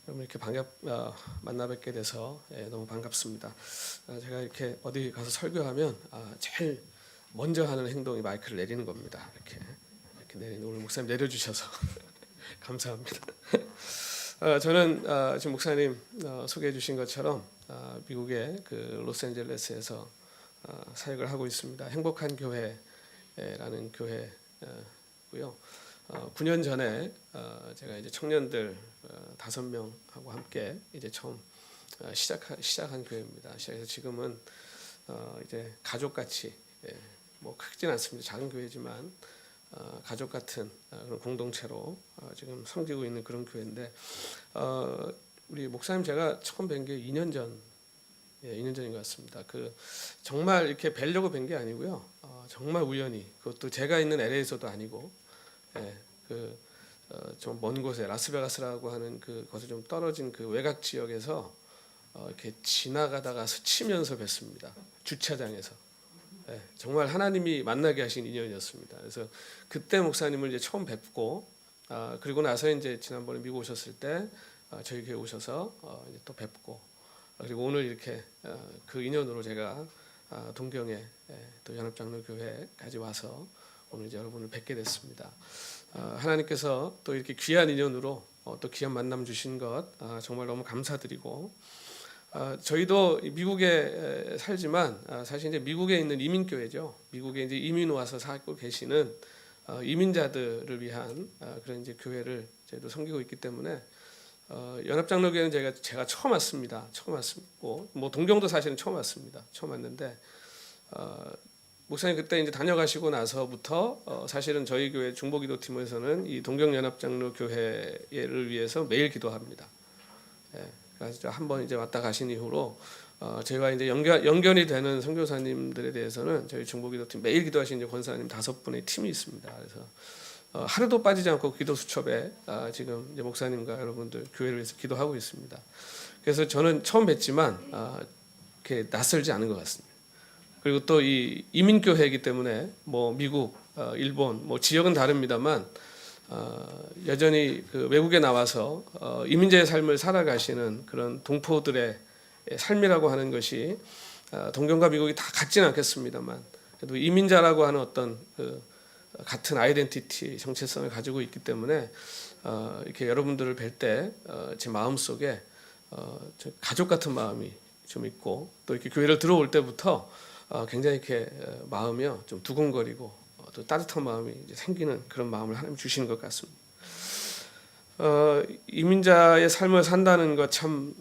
여러분 이렇게 만나 뵙게 돼서 너무 반갑습니다. 제가 이렇게 어디 가서 설교하면 제일 먼저 하는 행동이 마이크를 내리는 겁니다. 이렇게 내리는, 오늘 목사님 내려주셔서 감사합니다. 저는 지금 목사님 소개해 주신 것처럼 미국의 그 로스앤젤레스에서 사역을 하고 있습니다. 행복한 교회라는 교회고요. 9년 전에 제가 이제 청년들 5명하고 함께 이제 처음 시작한 교회입니다. 시작해서 지금은 이제 가족같이, 뭐 크진 않습니다. 작은 교회지만 가족 같은 그런 공동체로 지금 섬기고 있는 그런 교회인데, 우리 목사님 제가 처음 뵌 게 2년 전, 2년 전인 것 같습니다. 정말 이렇게 뵈려고 뵌 게 아니고요. 정말 우연히, 그것도 제가 있는 LA에서도 아니고, 좀 먼 곳에 라스베가스라고 하는 그곳에 좀 떨어진 그 외곽 지역에서 이렇게 지나가다가 스치면서 뵀습니다. 주차장에서. 정말 하나님이 만나게 하신 인연이었습니다. 그래서 그때 목사님을 이제 처음 뵙고, 그리고 나서 이제 지난번에 미국 오셨을 때 저희 교회 오셔서 이제 또 뵙고, 그리고 오늘 이렇게 그 인연으로 제가 동경에 또 연합장로교회까지 와서 오늘 이제 여러분을 뵙게 됐습니다. 하나님께서 또 이렇게 귀한 인연으로 또 귀한 만남 주신 것 정말 너무 감사드리고, 저희도 미국에 살지만 사실 이제 미국에 있는 이민교회죠. 미국에 이제 이민 와서 살고 계시는 이민자들을 위한 그런 이제 교회를 저희도 섬기고 있기 때문에 연합장로교회는 제가 처음 왔습니다. 처음 왔고, 뭐 동경도 사실은 처음 왔습니다. 처음 왔는데 목사님 그때 이제 다녀가시고 나서부터 사실은 저희 교회 중보기도팀에서는 이 동경연합장로교회를 위해서 매일 기도합니다. 그래서 한번 이제 왔다 가신 이후로 저희가 이제 연결이 되는 선교사님들에 대해서는 저희 중보기도팀 매일 기도하시는 권사님 5분의 팀이 있습니다. 그래서 하루도 빠지지 않고 기도 수첩에 지금 이제 목사님과 여러분들 교회를 위해서 기도하고 있습니다. 그래서 저는 처음 뵀지만 이렇게 낯설지 않은 것 같습니다. 그리고 또 이 이민교회이기 때문에 뭐 미국, 일본, 뭐 지역은 다릅니다만 여전히 그 외국에 나와서 이민자의 삶을 살아가시는 그런 동포들의 삶이라고 하는 것이 동경과 미국이 다 같지는 않겠습니다만, 그래도 이민자라고 하는 어떤 같은 아이덴티티, 정체성을 가지고 있기 때문에 이렇게 여러분들을 뵐 때 제 마음 속에 가족 같은 마음이 좀 있고, 또 이렇게 교회를 들어올 때부터 굉장히 이렇게 마음이요 좀 두근거리고 또 따뜻한 마음이 이제 생기는 그런 마음을 하나님 주시는 것 같습니다. 이민자의 삶을 산다는 것 참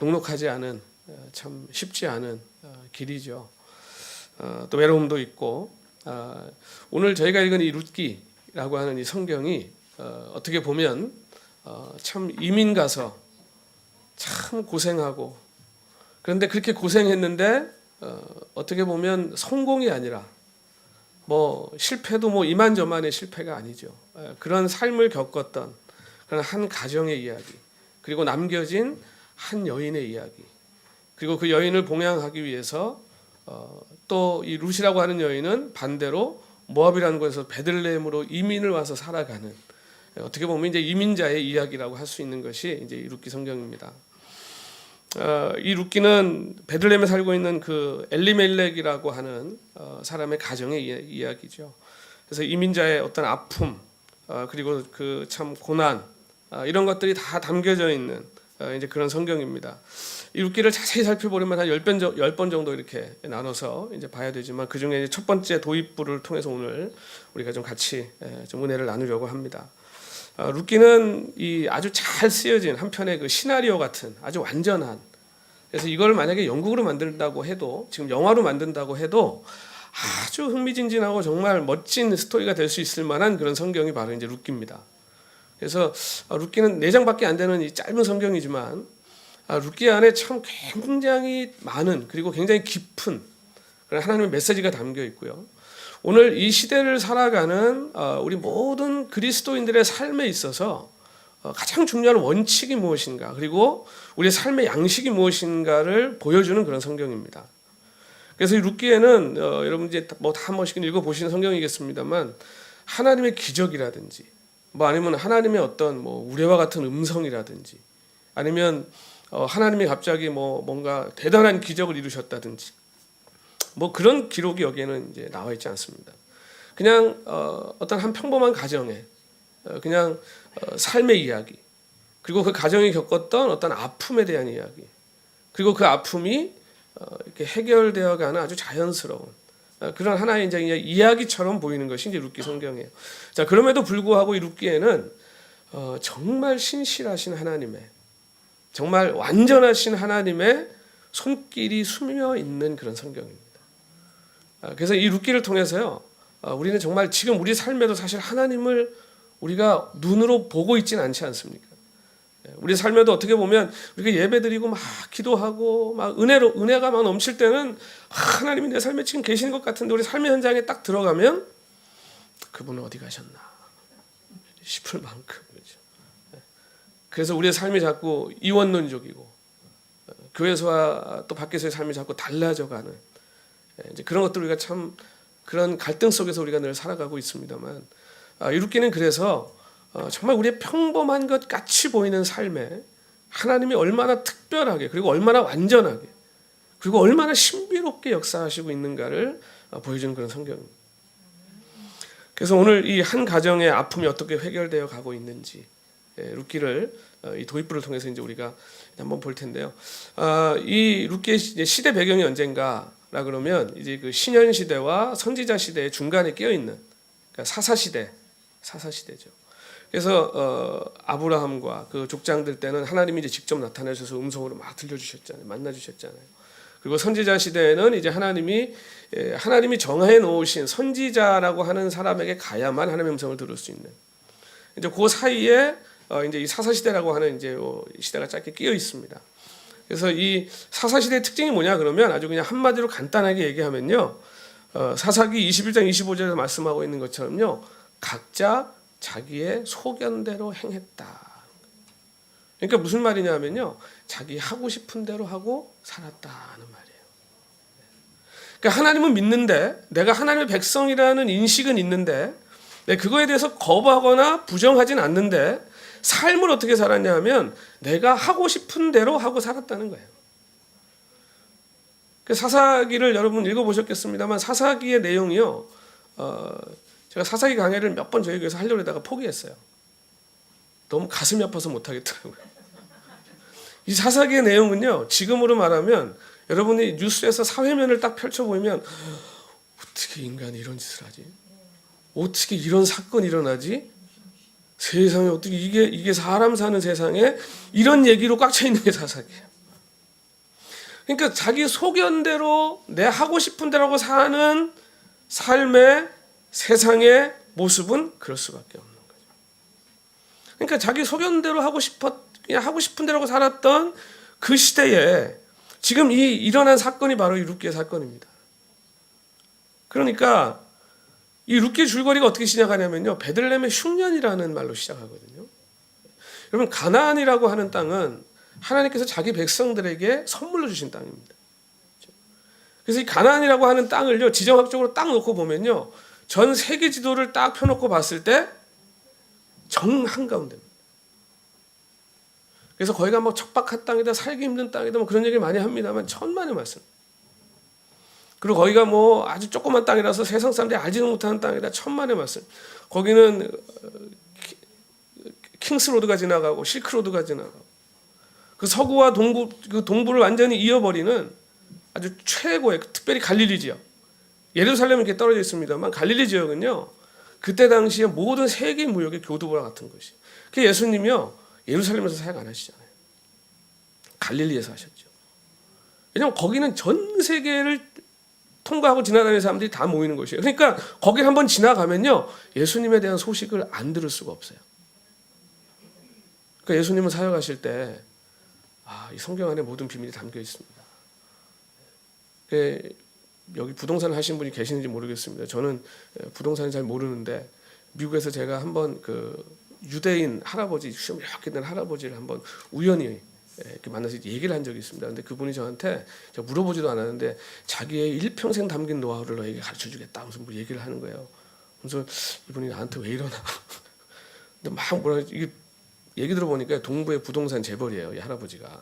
녹록하지 않은, 참 쉽지 않은 길이죠. 또 외로움도 있고, 오늘 저희가 읽은 이 룻기라고 하는 이 성경이 어떻게 보면 참 이민 가서 참 고생하고, 그런데 그렇게 고생했는데 어떻게 보면 성공이 아니라 뭐 실패도 뭐 이만저만의 실패가 아니죠. 그런 삶을 겪었던 그런 한 가정의 이야기, 그리고 남겨진 한 여인의 이야기, 그리고 그 여인을 봉양하기 위해서 또 이 룻이라고 하는 여인은 반대로 모압이라는 곳에서 베들레헴으로 이민을 와서 살아가는, 어떻게 보면 이제 이민자의 이야기라고 할 수 있는 것이 이제 이 룻기 성경입니다. 이 룻기는 베들레헴에 살고 있는 그 엘리멜렉이라고 하는 사람의 가정의 이야기죠. 그래서 이민자의 어떤 아픔, 그리고 그 참 고난, 이런 것들이 다 담겨져 있는 이제 그런 성경입니다. 이 룻기를 자세히 살펴보려면 한 10번 정도 이렇게 나눠서 이제 봐야 되지만, 그 중에 첫 번째 도입부를 통해서 오늘 우리가 좀 같이 좀 은혜를 나누려고 합니다. 룻기는 이 아주 잘 쓰여진 한편의 그 시나리오 같은 아주 완전한, 그래서 이걸 만약에 영국으로 만든다고 해도, 지금 영화로 만든다고 해도 아주 흥미진진하고 정말 멋진 스토리가 될 수 있을 만한 그런 성경이 바로 이제 룻기입니다. 그래서 룻기는 4장밖에 안 되는 이 짧은 성경이지만 룻기 안에 참 굉장히 많은, 그리고 굉장히 깊은 그런 하나님의 메시지가 담겨 있고요. 오늘 이 시대를 살아가는 우리 모든 그리스도인들의 삶에 있어서 가장 중요한 원칙이 무엇인가, 그리고 우리의 삶의 양식이 무엇인가를 보여주는 그런 성경입니다. 그래서 이 룻기에는 여러분 이제 뭐 다 한 번씩 읽어보시는 성경이겠습니다만, 하나님의 기적이라든지 뭐 아니면 하나님의 어떤 뭐 우레와 같은 음성이라든지, 아니면 하나님이 갑자기 뭐 뭔가 대단한 기적을 이루셨다든지, 뭐 그런 기록이 여기에는 이제 나와 있지 않습니다. 그냥 어떤 한 평범한 가정에 그냥 삶의 이야기, 그리고 그 가정이 겪었던 어떤 아픔에 대한 이야기, 그리고 그 아픔이 이렇게 해결되어가는 아주 자연스러운 그런 하나의 이제 이야기처럼 보이는 것이 이제 룻기 성경이에요. 자, 그럼에도 불구하고 이 룻기에는 정말 신실하신 하나님의, 정말 완전하신 하나님의 손길이 스며 있는 그런 성경입니다. 그래서 이 룻기를 통해서요, 우리는 정말 지금 우리 삶에도 사실 하나님을 우리가 눈으로 보고 있지는 않지 않습니까? 우리 삶에도 어떻게 보면 우리가 예배드리고 막 기도하고 막 은혜가 막 넘칠 때는 하나님이 내 삶에 지금 계시는 것 같은데, 우리 삶의 현장에 딱 들어가면 그분은 어디 가셨나 싶을 만큼, 그렇죠. 그래서 우리의 삶이 자꾸 이원론적이고 교회에서와 또 밖에서의 삶이 자꾸 달라져가는 이제 그런 것들, 우리가 참 그런 갈등 속에서 우리가 늘 살아가고 있습니다만, 이 룻기는 그래서 정말 우리의 평범한 것 같이 보이는 삶에 하나님이 얼마나 특별하게, 그리고 얼마나 완전하게, 그리고 얼마나 신비롭게 역사하시고 있는가를 보여주는 그런 성경입니다. 그래서 오늘 이 한 가정의 아픔이 어떻게 해결되어 가고 있는지, 룻기를 이 도입부를 통해서 이제 우리가 한번 볼 텐데요. 이 룻기의 시대 배경이 언젠가라 그러면 이제 그 신현 시대와 선지자 시대의 중간에 끼어 있는, 그러니까 사사 시대죠. 그래서 아브라함과 그 족장들 때는 하나님이 이제 직접 나타나셔서 음성으로 막 들려주셨잖아요, 만나주셨잖아요. 그리고 선지자 시대에는 이제 하나님이 정해 놓으신 선지자라고 하는 사람에게 가야만 하나님의 음성을 들을 수 있는, 이제 그 사이에 이제 이 사사 시대라고 하는 이제 시대가 짧게 끼어 있습니다. 그래서 이 사사 시대의 특징이 뭐냐 그러면, 아주 그냥 한마디로 간단하게 얘기하면요, 사사기 21장 25절에서 말씀하고 있는 것처럼요, 각자 자기의 소견대로 행했다. 그러니까 무슨 말이냐면요, 자기 하고 싶은 대로 하고 살았다는 말이에요. 그러니까 하나님은 믿는데, 내가 하나님의 백성이라는 인식은 있는데, 그거에 대해서 거부하거나 부정하진 않는데, 삶을 어떻게 살았냐 하면 내가 하고 싶은 대로 하고 살았다는 거예요. 사사기를 여러분 읽어보셨겠습니다만, 사사기의 내용이요, 제가 사사기 강의를 몇 번 저희 교회에서 하려고 하다가 포기했어요. 너무 가슴이 아파서 못하겠더라고요. 이 사사기의 내용은요, 지금으로 말하면 여러분이 뉴스에서 사회면을 딱 펼쳐보면, 어떻게 인간이 이런 짓을 하지? 어떻게 이런 사건이 일어나지? 세상에 어떻게 이게 사람 사는 세상에 이런 얘기로 꽉 차 있는 게 사사기예요. 그러니까 자기 소견대로 내 하고 싶은 대로 하고 사는 삶의 세상의 모습은 그럴 수밖에 없는 거죠. 그러니까 자기 소견대로 그냥 하고 싶은 대로 하고 살았던 그 시대에 지금 이 일어난 사건이 바로 이 룻기의 사건입니다. 그러니까 이 룻기 줄거리가 어떻게 시작하냐면요, 베들레헴의 흉년이라는 말로 시작하거든요. 여러분, 가나안이라고 하는 땅은 하나님께서 자기 백성들에게 선물로 주신 땅입니다. 그래서 이 가나안이라고 하는 땅을요, 지정학적으로 딱 놓고 보면요, 전 세계 지도를 딱 펴놓고 봤을 때 정한가운데입니다. 그래서 거기가 뭐 척박한 땅이다, 살기 힘든 땅이다, 뭐 그런 얘기 많이 합니다만 천만의 말씀. 그리고 거기가 뭐 아주 조그만 땅이라서 세상 사람들이 알지도 못하는 땅이다, 천만의 말씀. 거기는 킹스로드가 지나가고 실크로드가 지나가고, 그 서구와 동부를 완전히 이어버리는 아주 최고의, 특별히 갈릴리 지역, 예루살렘은 이렇게 떨어져 있습니다만 갈릴리 지역은요, 그때 당시에 모든 세계 무역의 교두보와 같은 것이. 그 예수님이요, 예루살렘에서 사역 안 하시잖아요. 갈릴리에서 하셨죠. 왜냐하면 거기는 전 세계를 통과하고 지나다니는 사람들이 다 모이는 곳이에요. 그러니까 거기 한번 지나가면요, 예수님에 대한 소식을 안 들을 수가 없어요. 그러니까 예수님은 사역하실 때 이 성경 안에 모든 비밀이 담겨 있습니다. 여기 부동산 하신 분이 계시는지 모르겠습니다. 저는 부동산을 잘 모르는데, 미국에서 제가 한번 그 유대인 할아버지, 시험 이렇게 된 할아버지를 한번 우연히 이렇게 만나서 얘기를 한 적이 있습니다. 근데 그분이 저한테, 제가 물어보지도 않았는데 자기의 일평생 담긴 노하우를 너에게 가르쳐주겠다 무슨 뭐 얘기를 하는 거예요. 그래서 이분이 나한테 왜 이러나 근데 막 뭐라 이게 얘기 들어보니까 동부의 부동산 재벌이에요, 이 할아버지가.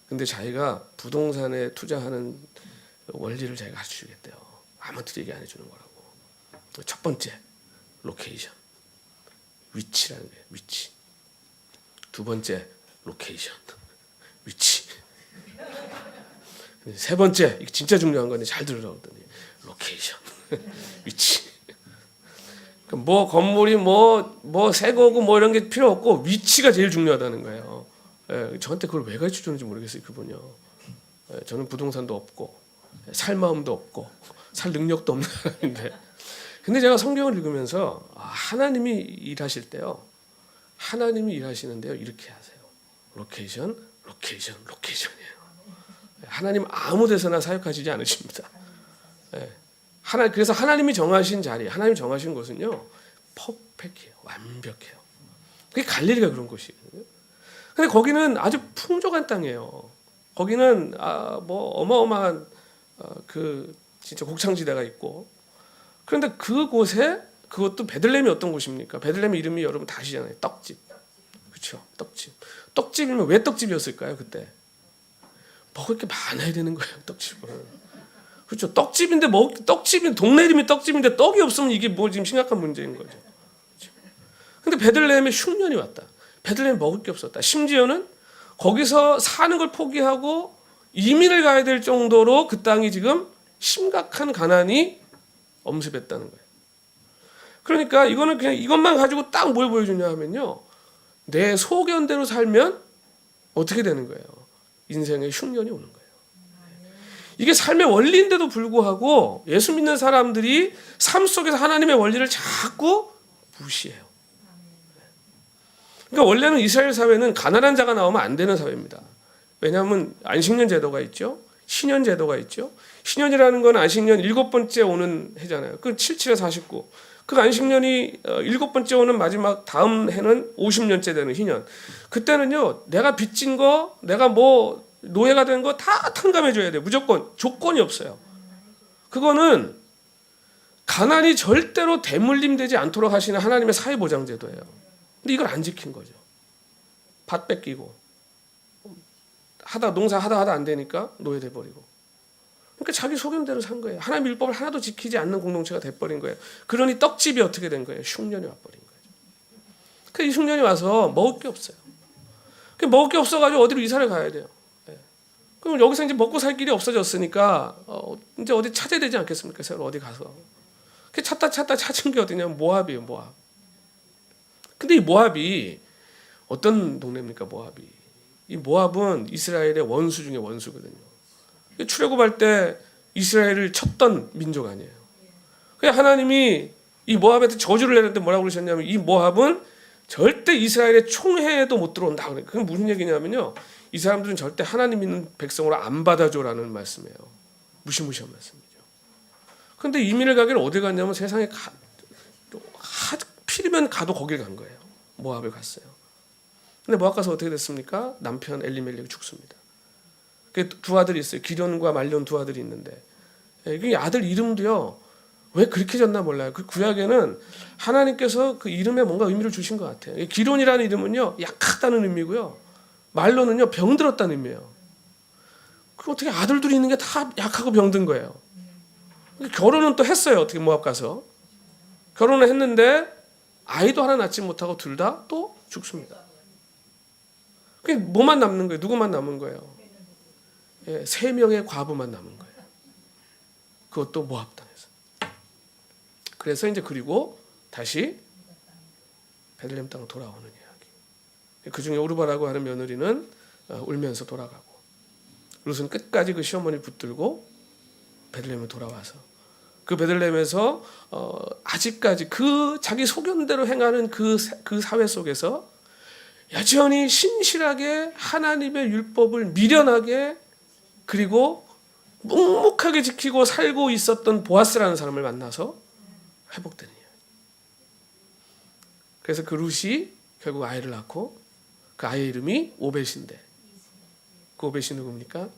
근데 자기가 부동산에 투자하는 원리를 자기가 가르쳐주겠대요. 아무것도 얘기 안 해주는 거라고. 첫 번째, 로케이션, 위치라는 거예요. 위치. 두 번째, 로케이션, 위치. 세 번째, 이게 진짜 중요한 건데 잘 들으라고 그러더니 로케이션, 위치. 뭐 건물이 뭐 새 거고 뭐 이런 게 필요 없고 위치가 제일 중요하다는 거예요. 예, 저한테 그걸 왜 가르쳐 주는지 모르겠어요, 그분이요. 예, 저는 부동산도 없고 살 마음도 없고 살 능력도 없는 사람인데, 근데 제가 성경을 읽으면서 하나님이 일하실 때요, 하나님이 일하시는데요, 이렇게 하세요. 로케이션, 로케이션, 로케이션이에요. 하나님 아무 데서나 사역하시지 않으십니다. 예. 그래서 하나님이 정하신 자리, 하나님이 정하신 곳은요, 퍼펙해요, 완벽해요. 그게 갈릴리가 그런 곳이거든요. 근데 거기는 아주 풍족한 땅이에요. 거기는 뭐 어마어마한 그 진짜 곡창지대가 있고, 그런데 그곳에, 그것도 베들레헴이 어떤 곳입니까? 베들레헴 이름이 여러분 다 아시잖아요. 떡집. 그렇죠? 떡집. 떡집이면 왜 떡집이었을까요? 그때 먹을 게 많아야 되는 거예요, 떡집은. 그렇죠? 떡집인데 떡집인 동네 이름이 떡집인데 떡이 없으면 이게 뭐 지금 심각한 문제인 거죠. 그렇죠? 근데 베들레헴에 흉년이 왔다. 베들레헴에 먹을 게 없었다. 심지어는 거기서 사는 걸 포기하고 이민을 가야 될 정도로 그 땅이 지금 심각한 가난이 엄습했다는 거예요. 그러니까 이거는 그냥 이것만 가지고 딱 뭘 보여주냐 하면요, 내 소견대로 살면 어떻게 되는 거예요? 인생에 흉년이 오는 거예요. 이게 삶의 원리인데도 불구하고 예수 믿는 사람들이 삶 속에서 하나님의 원리를 자꾸 무시해요. 그러니까 원래는 이스라엘 사회는 가난한 자가 나오면 안 되는 사회입니다. 왜냐하면 안식년 제도가 있죠. 신년 제도가 있죠. 신년이라는 건 안식년 7번째 오는 해잖아요. 그 77에 49. 그 안식년이 7번째 오는 마지막 다음 해는 50년째 되는 희년. 그때는요, 내가 빚진 거, 내가 뭐 노예가 된 거 다 탕감해 줘야 돼요. 무조건. 조건이 없어요. 그거는 가난이 절대로 대물림되지 않도록 하시는 하나님의 사회보장제도예요. 근데 이걸 안 지킨 거죠. 밭 뺏기고 농사하다 안 되니까 노예돼 버리고. 그러니까 자기 소견대로 산 거예요. 하나님의 율법을 하나도 지키지 않는 공동체가 돼버린 거예요. 그러니 떡집이 어떻게 된 거예요? 흉년이 와버린 거예요. 그 이 흉년이 와서 먹을 게 없어요. 먹을 게 없어가지고 어디로 이사를 가야 돼요. 그럼 여기서 이제 먹고 살 길이 없어졌으니까 이제 어디 찾아야 되지 않겠습니까? 새로 어디 가서. 찾다 찾은 게 어디냐면 모압이에요, 모압. 근데 이 모압이 어떤 동네입니까, 모압이? 이 모압은 이스라엘의 원수 중에 원수거든요. 출애굽할 때 이스라엘을 쳤던 민족 아니에요. 그냥 하나님이 이 모압한테 저주를 내렸는데 뭐라고 그러셨냐면, 이 모압은 절대 이스라엘의 총회에도 못 들어온다. 그게 무슨 얘기냐면요, 이 사람들은 절대 하나님 있는 백성으로 안 받아줘라는 말씀이에요. 무시무시한 말씀이죠. 그런데 이민을 가기를 어디 갔냐면 세상에 필이면 가도 거길 간 거예요. 모압을 갔어요. 근데 모압 가서 어떻게 됐습니까? 남편 엘리멜렉이 죽습니다. 두 아들이 있어요. 기련과 말론 두 아들이 있는데, 이 아들 이름도요, 왜 그렇게 졌나 몰라요. 그 구약에는 하나님께서 그 이름에 뭔가 의미를 주신 것 같아요. 기론이라는 이름은요, 약하다는 의미고요, 말로는요, 병들었다는 의미예요. 그 어떻게 아들들이 있는 게 다 약하고 병든 거예요. 결혼은 또 했어요. 어떻게 모압 가서 결혼을 했는데 아이도 하나 낳지 못하고 둘 다 또 죽습니다. 그게 뭐만 남는 거예요? 누구만 남은 거예요? 3명의 과부만 남은 거예요. 그것도 모압 땅에서. 그래서 이제 그리고 다시 베들레헴 땅으로 돌아오는 이야기. 그 중에 오르바라고 하는 며느리는 울면서 돌아가고, 룻은 끝까지 그 시어머니를 붙들고 베들레헴에 돌아와서 그 베들레헴에서 아직까지 그 자기 소견대로 행하는 그 사회 속에서 여전히 신실하게 하나님의 율법을 미련하게 그리고 묵묵하게 지키고 살고 있었던 보아스라는 사람을 만나서 회복되는 이야기. 그래서 그 룻이 결국 아이를 낳고, 그 아이의 이름이 오벳인데, 그 오벳이 누굽니까?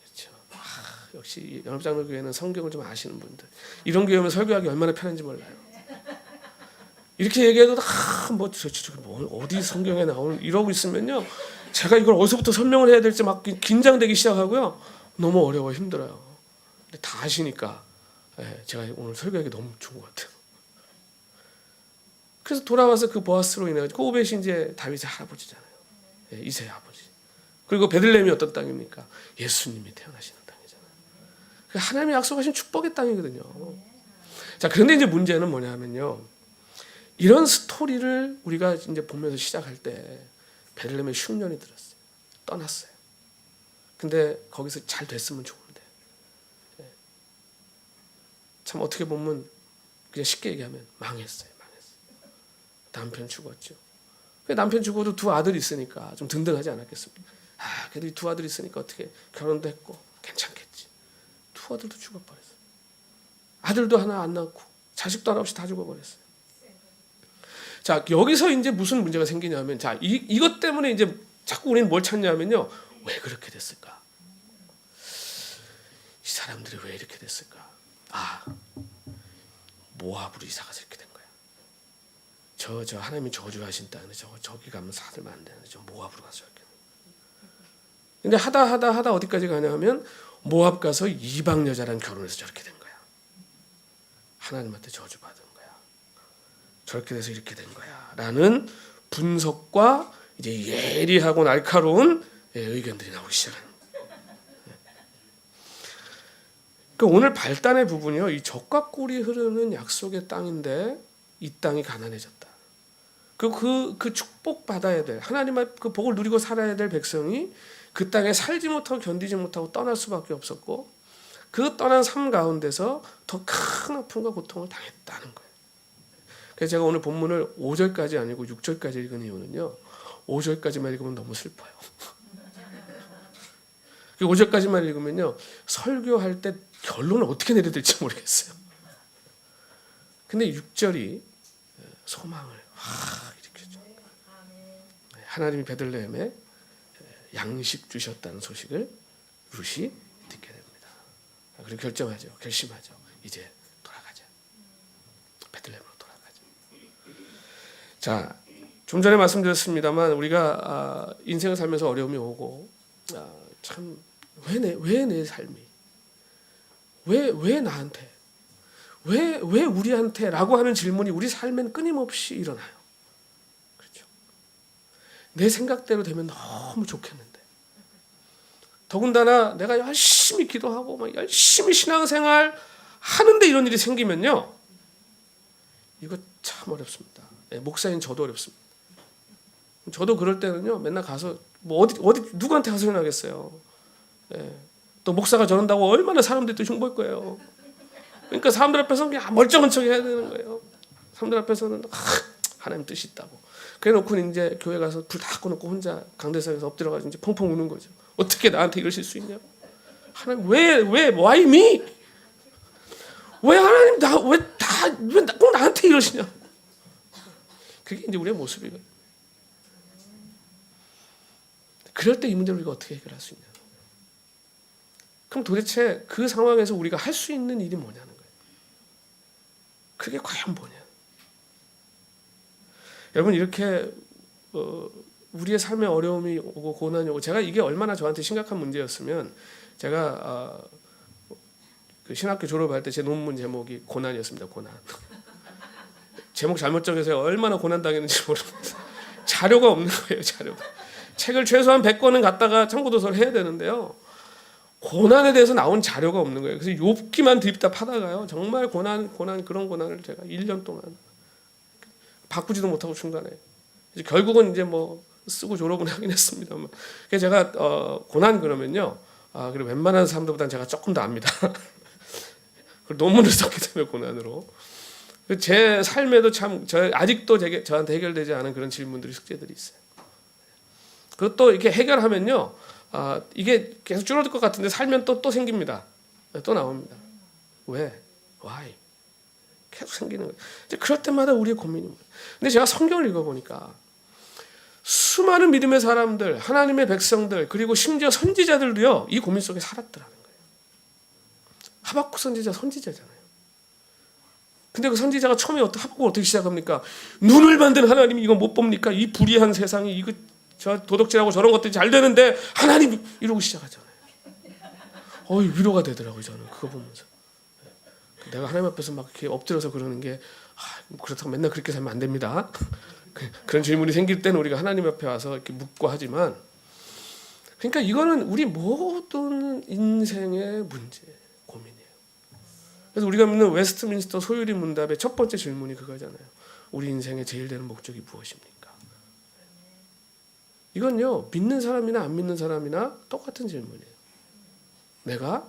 그렇죠. 역시 연합장로교회는 성경을 좀 아시는 분들. 이런 교회 오면 설교하기 얼마나 편한지 몰라요. 이렇게 얘기해도 어디 성경에 나오는 이러고 있으면요, 제가 이걸 어디서부터 설명을 해야 될지 막 긴장되기 시작하고요. 너무 어려워, 힘들어요. 근데 다 아시니까 제가 오늘 설교하기 너무 좋은 것 같아요. 그래서 돌아와서 그 보아스로 인해 그 오벳이 이제 다윗의 할아버지잖아요. 이세의 아버지. 그리고 베들레헴이 어떤 땅입니까? 예수님이 태어나시는 땅이잖아요. 하나님이 약속하신 축복의 땅이거든요. 자, 그런데 이제 문제는 뭐냐면요, 이런 스토리를 우리가 이제 보면서 시작할 때 베들레헴에 흉년이 들었어요. 떠났어요. 근데 거기서 잘 됐으면 좋은데, 참 어떻게 보면 그냥 쉽게 얘기하면 망했어요. 남편 죽었죠. 남편 죽어도 두 아들이 있으니까 좀 든든하지 않았겠습니까? 그래도 이 두 아들이 있으니까 어떻게 결혼도 했고 괜찮겠지. 두 아들도 죽어버렸어요. 아들도 하나 안 낳고 자식도 하나 없이 다 죽어버렸어요. 자, 여기서 이제 무슨 문제가 생기냐면, 자, 이것 때문에 이제 자꾸 우리는 뭘 찾냐면요, 왜 그렇게 됐을까? 이 사람들이 왜 이렇게 됐을까? 모압으로 이사 가서 이렇게 된 거야. 저 하나님이 저주하신 땅에 저기 가면 살면 안 되는데 저 모압으로 가서 이렇게. 근데 하다 어디까지 가냐면 모압 가서 이방 여자랑 결혼해서 저렇게 된 거야. 하나님한테 저주받은 거야. 저렇게 돼서 이렇게 된 거야. 라는 분석과 이제 예리하고 날카로운 의견들이 나오기 시작하는 거예요. 그러니까 오늘 발단의 부분이요, 이 젖과 꿀이 흐르는 약속의 땅인데 이 땅이 가난해졌다. 그 축복 받아야 될, 하나님의 그 복을 누리고 살아야 될 백성이 그 땅에 살지 못하고 견디지 못하고 떠날 수밖에 없었고, 그 떠난 삶 가운데서 더 큰 아픔과 고통을 당했다는 거예요. 그래서 제가 오늘 본문을 5절까지 아니고 6절까지 읽은 이유는요, 5절까지만 읽으면 너무 슬퍼요. 5절까지만 읽으면요, 설교할 때 결론을 어떻게 내려야 될지 모르겠어요. 근데 6절이 소망을 확 일으켜줘. 하나님이 베들레헴에 양식 주셨다는 소식을 룻이 듣게 됩니다. 그리고 결심하죠. 이제 돌아가자. 베들레헴으로 돌아가자. 자, 좀 전에 말씀드렸습니다만 우리가 인생을 살면서 어려움이 오고, 참 왜 내 삶이, 왜 나한테, 왜 우리한테라고 하는 질문이 우리 삶엔 끊임없이 일어나요. 그렇죠? 내 생각대로 되면 너무 좋겠는데, 더군다나 내가 열심히 기도하고 막 열심히 신앙생활 하는데 이런 일이 생기면요, 이거 참 어렵습니다. 목사인 저도 어렵습니다. 저도 그럴 때는요, 맨날 가서 뭐 어디 누구한테 가서 하겠어요. 또 목사가 저런다고 얼마나 사람들이 또 흉볼 거예요. 그러니까 사람들 앞에서는 그냥 멀쩡한 척 해야 되는 거예요. 사람들 앞에서는 하나님 뜻이 있다고. 그래 놓고 이제 교회 가서 불 다 꺼놓고 혼자 강대상에서 꼭 이제 펑펑 우는 거죠. 어떻게 나한테 이러실 수 있냐? 하나님 왜 why me? 왜 하나님 왜 꼭 나한테 이러시냐? 그게 이제 우리의 모습이거든요. 그럴 때 이 문제를 우리가 어떻게 해결할 수 있냐? 그럼 도대체 그 상황에서 우리가 할 수 있는 일이 뭐냐는 거예요. 그게 과연 뭐냐? 여러분, 이렇게 우리의 삶에 어려움이 오고 고난이 오고, 제가 이게 얼마나 저한테 심각한 문제였으면, 제가 그 신학교 졸업할 때 제 논문 제목이 고난이었습니다. 고난. 제목 잘못 정해서 얼마나 고난당했는지 모릅니다. 자료가 없는 거예요. 자료가. 책을 최소한 100권은 갖다가 참고도서를 해야 되는데요, 고난에 대해서 나온 자료가 없는 거예요. 그래서 욥기만 드립다 파다가요, 정말 고난 그런 고난을 제가 1년 동안 바꾸지도 못하고 중간에 이제 결국은 이제 뭐 쓰고 졸업은 하긴 했습니다만, 그래서 제가 고난 그러면요, 그리고 웬만한 사람들보다는 제가 조금 더 압니다. 논문을 썼기 때문에 고난으로. 제 삶에도 참 아직도 저한테 해결되지 않은 그런 질문들이, 숙제들이 있어요. 그것도 이렇게 해결하면요, 이게 계속 줄어들 것 같은데 살면 또 생깁니다. 또 나옵니다. 왜? Why? 계속 생기는 거예요. 이제 그럴 때마다 우리의 고민입니다. 근데 제가 성경을 읽어보니까 수많은 믿음의 사람들, 하나님의 백성들, 그리고 심지어 선지자들도요, 이 고민 속에 살았더라는 거예요. 하박국 선지자잖아요. 근데 그 선지자가 처음에 하박국을 어떻게 시작합니까? 눈을 만든 하나님이 이거 못 봅니까? 이 불의한 세상이 이거 저 도덕질하고 저런 것들이 잘 되는데 하나님 이러고 시작하잖아요. 위로가 되더라고요. 저는 그거 보면서 내가 하나님 앞에서 막 이렇게 엎드려서 그러는 게 그렇다고 맨날 그렇게 살면 안 됩니다. 그런 질문이 생길 때는 우리가 하나님 앞에 와서 이렇게 묻고 하지만, 그러니까 이거는 우리 모든 인생의 문제, 고민이에요. 그래서 우리가 믿는 웨스트민스터 소유리 문답의 첫 번째 질문이 그거잖아요. 우리 인생의 제일 되는 목적이 무엇입니까? 이건요, 믿는 사람이나 안 믿는 사람이나 똑같은 질문이에요. 내가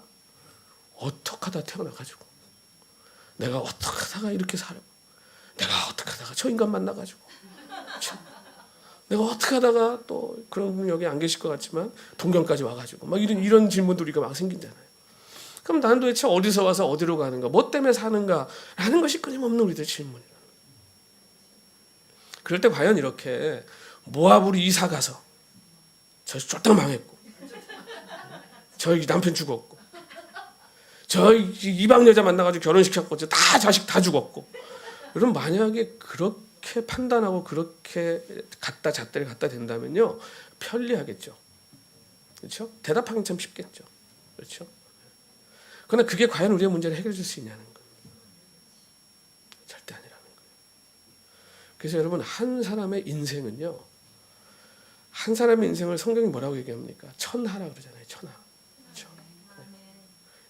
어떻게 하다 태어나가지고, 내가 어떻게 하다가 이렇게 살아, 내가 어떻게 하다가 저 인간 만나가지고, 내가 어떻게 하다가 또 그런 분 여기 안 계실 것 같지만 동경까지 와가지고 막 이런 질문도 우리가 막 생긴잖아요. 그럼 나는 도대체 어디서 와서 어디로 가는가, 뭐 때문에 사는가 라는 것이 끊임없는 우리들의 질문이에요. 그럴 때 과연 이렇게 모압으로 이사 가서 저 쫄딱 망했고, 저희 남편 죽었고, 저 이방 여자 만나가지고 결혼시켰고, 다 자식 다 죽었고, 여러분 만약에 그렇게 판단하고 그렇게 갖다 잣대를 갖다 댄다면요, 편리하겠죠. 그렇죠? 대답하기는 참 쉽겠죠. 그렇죠? 그러나 그게 과연 우리의 문제를 해결해 줄 수 있냐는 거예요. 절대 아니라는 거예요. 그래서 여러분, 한 사람의 인생은요, 한 사람의 인생을 성경이 뭐라고 얘기합니까? 천하라 그러잖아요. 천하. 그렇죠? 네.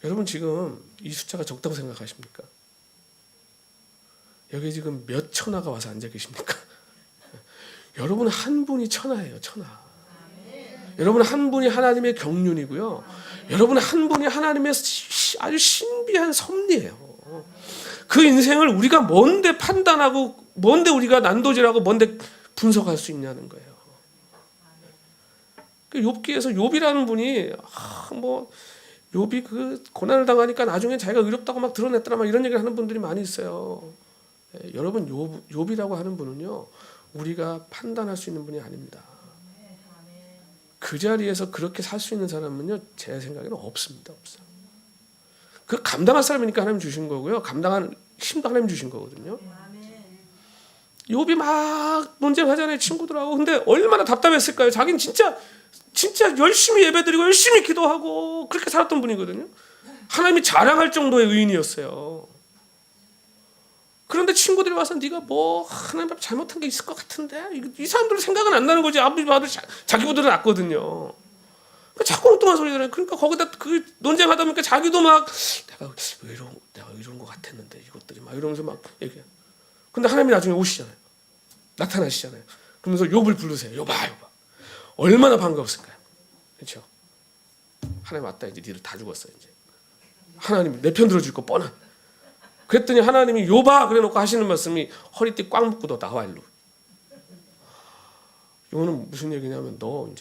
여러분 지금 이 숫자가 적다고 생각하십니까? 여기 지금 몇 천하가 와서 앉아 계십니까? 여러분 한 분이 천하예요. 천하. 여러분 한 분이 하나님의 경륜이고요. 여러분 한 분이 하나님의 아주 신비한 섭리예요. 그 인생을 우리가 뭔데 판단하고, 뭔데 우리가 난도질하고, 뭔데 분석할 수 있냐는 거예요. 욥기에서 욥이라는 분이 욥이 그 고난을 당하니까 나중에 자기가 의롭다고 막 드러냈더라 막 이런 얘기를 하는 분들이 많이 있어요. 여러분 욥이라고 하는 분은요, 우리가 판단할 수 있는 분이 아닙니다. 그 자리에서 그렇게 살 수 있는 사람은요, 제 생각에는 없습니다. 없어요. 그 감당할 사람이니까 하나님 주신 거고요, 감당할 힘도 하나님 주신 거거든요. 욥이 막 논쟁하잖아요, 친구들하고. 근데 얼마나 답답했을까요? 자기는 진짜 열심히 예배드리고 열심히 기도하고 그렇게 살았던 분이거든요. 하나님이 자랑할 정도의 의인이었어요. 그런데 친구들이 와서 네가 뭐 하나님 앞에 잘못한 게 있을 것 같은데, 이 사람들은 생각은 안 나는 거지. 아버지 아들 자기보다는 낫거든요. 그러니까 자꾸 엉뚱한 소리를 해요. 그러니까 거기다 그 논쟁하다 보니까 자기도 막 내가 의로운 것 같았는데 이것들이 막 이러면서 막 얘기해요. 근데 하나님이 나중에 오시잖아요. 나타나시잖아요. 그러면서 욥을 부르세요. 욥아. 얼마나 반가웠을까요? 그렇죠? 하나님 왔다, 이제 니들 다 죽었어. 이제 하나님 내 편 들어줄 거 뻔한. 그랬더니 하나님이 욥아 그래놓고 하시는 말씀이 허리띠 꽉 묶고 너 나와 일로. 이거는 무슨 얘기냐면 너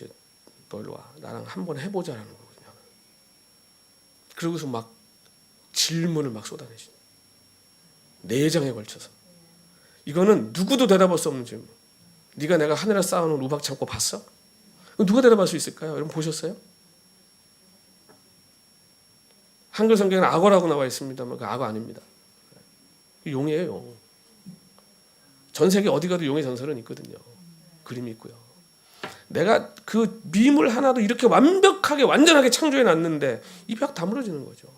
일로 와. 나랑 한번 해보자라는 거거든요. 그러고서 막 질문을 막 쏟아내시죠. 4장에 걸쳐서. 이거는 누구도 대답할 수 없는 질문. 네가 내가 하늘에 쌓아놓은 우박 창고 봤어? 누가 대답할 수 있을까요? 여러분 보셨어요? 한글 성경에는 악어라고 나와 있습니다만 그 악어 아닙니다. 용이에요, 용. 전 세계 어디 가도 용의 전설은 있거든요. 그림이 있고요. 내가 그 미물 하나도 이렇게 완벽하게 완전하게 창조해 놨는데 이 벽 다 무너지는 거죠.